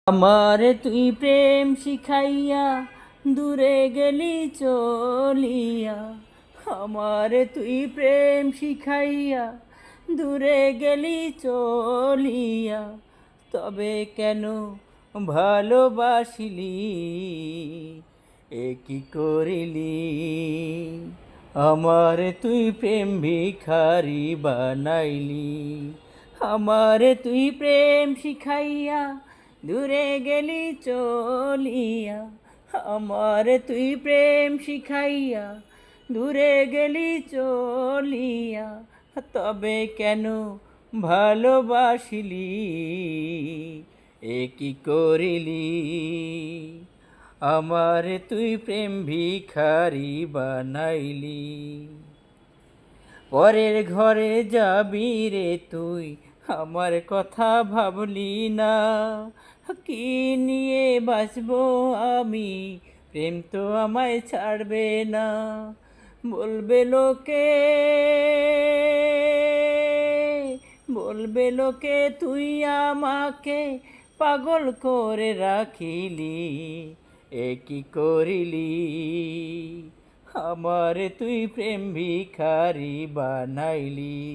আমারে তুই প্রেম শিখাইয়া দূরে গেলি চলিয়া। আমারে তুই প্রেম শিখাইয়া দূরে গেলি চলিয়া। তবে কেন ভালোবাসিলি, এ কি করিলি? আমারে তুই প্রেম ভিখারি বানাইলি। আমারে তুই প্রেম শিখাইয়া দূরে গেলি চলিয়া। আমারে তুই প্রেম শিখাইয়া দূরে গেলি চলিয়া। তবে কেন ভালোবাসিলি, এ কি করিলি? আমারে তুই প্রেম ভিখারি বানাইলি। পরের ঘরে যাবি রে তুই, আমার কথা ভাবলি না। কি নিয়ে বাঁচবো আমি, প্রেম তো আমায় ছাড়বে না। বলবে লোকে, বলবে লোকে তুই আমাকে পাগল করে রাখিলি। এ কি করিলি? আমারে তুই প্রেম ভিখারি বানাইলি।